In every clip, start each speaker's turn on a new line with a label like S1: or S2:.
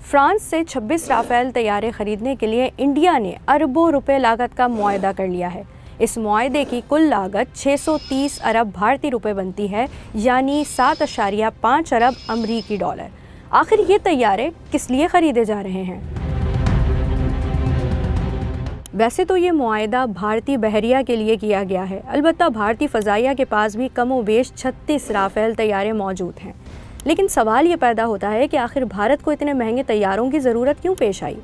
S1: France से 26 Rafale तैयारे खरीदने के लिए इंडिया ने अरबों रुपए लागत का मुआहदा कर लिया है। इस मुआहदे की कुल लागत 630 अरब भारतीय रुपए बनती है, यानी 7.5 अरब अमरीकी डॉलर। आखिर ये तैयारे किस लिए खरीदे जा रहे हैं? वैसे तो ये मुआहदा भारतीय बहरिया के लिए किया गया है, अलबत्ता भारतीय फ़ज़ाइया के पास भी कमोबेश 36 राफेल तैयारे मौजूद हैं। लेकिन सवाल ये पैदा होता है कि आखिर भारत को इतने महंगे तैयारों की ज़रूरत क्यों पेश आई?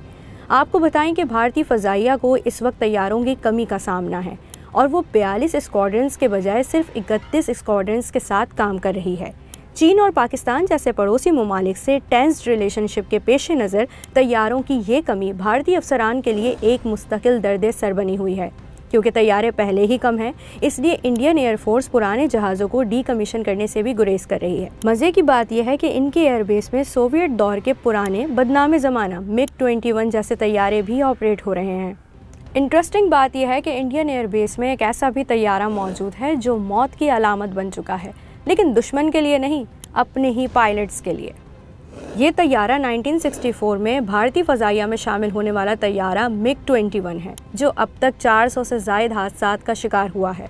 S1: आपको बताएं कि भारतीय फ़ज़ाइया को इस वक्त तैयारों की कमी का सामना है और वो 42 स्क्वाड्रंस के बजाय सिर्फ 31 स्क्वाड्रंस के साथ काम कर रही है। चीन और पाकिस्तान जैसे पड़ोसी ममालिक से टेंस्ड रिलेशनशिप के पेश नज़र तैयारों की ये कमी भारतीय अफसरान के लिए एक मुस्तकिल दर्द सर बनी हुई है। क्योंकि तैयारे पहले ही कम हैं, इसलिए इंडियन एयरफोर्स पुराने जहाज़ों को डीकमीशन करने से भी गुरेज कर रही है। मज़े की बात यह है कि इनके एयरबेस में सोवियत दौर के पुराने बदनाम ज़माना MiG-21 जैसे तैयारे भी ऑपरेट हो रहे हैं। इंटरेस्टिंग बात यह है कि इंडियन एयरबेस में एक ऐसा भी तैयारा मौजूद है जो मौत की अलामत बन चुका है, लेकिन दुश्मन के लिए नहीं, अपने ही पायलट्स के लिए। ये तैयारा 1964 में भारतीय फ़ज़ाइया में शामिल होने वाला तैयारा MiG-21 है, जो अब तक 400 से ज़ायद हादसात का शिकार हुआ है।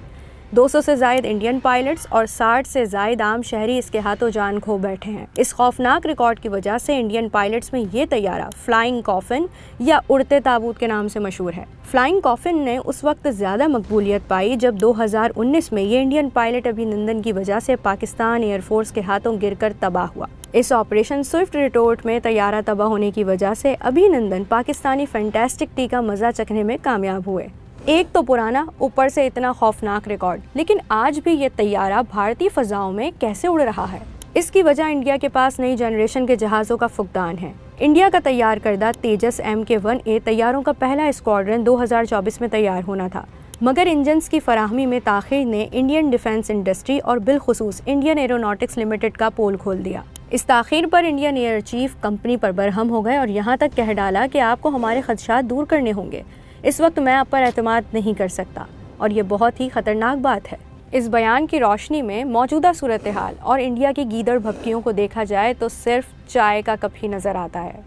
S1: 200 से ज़ायद इंडियन पायलट्स और 60 से ज़ायद आम शहरी इसके हाथों जान खो बैठे हैं। इस खौफनाक रिकॉर्ड की वजह से इंडियन पायलट्स में ये तैयारा फ्लाइंग कॉफिन या उड़ते ताबूत के नाम से मशहूर है। फ्लाइंग कॉफिन ने उस वक्त ज़्यादा मकबूलियत पाई जब 2019 में ये इंडियन पायलट अभिनंदन की वजह से पाकिस्तान एयरफोर्स के हाथों गिरकर तबाह हुआ। इस ऑपरेशन स्विफ्ट रिटोर्ट में तैयारा तबाह होने की वजह से अभिनंदन पाकिस्तानी फैंटास्टिक टी का मज़ा चखने में कामयाब हुए। एक तो पुराना, ऊपर से इतना खौफनाक रिकॉर्ड, लेकिन आज भी ये तैयारा भारतीय फ़ज़ाओं में कैसे उड़ रहा है? इसकी वजह इंडिया के पास नई जनरेशन के जहाज़ों का फुकदान है। इंडिया का तैयार करदा तेजस MK-1A तैयारों का पहला स्क्वाड्रन 2024 में तैयार होना था, मगर इंजन्स की फराहमी में ताख़ीर ने इंडियन डिफेंस इंडस्ट्री और बिलखुसूस इंडियन एरोनॉटिक्स लिमिटेड का पोल खोल दिया। इस ताख़ीर पर इंडियन एयर चीफ कंपनी पर बरहम हो गए और यहाँ तक कह डाला कि आपको हमारे खदशात दूर करने होंगे। इस वक्त मैं आप पर एतमाद नहीं कर सकता और ये बहुत ही ख़तरनाक बात है। इस बयान की रोशनी में मौजूदा सूरत हाल और इंडिया की गीदड़ भपकियों को देखा जाए तो सिर्फ चाय का कप ही नज़र आता है।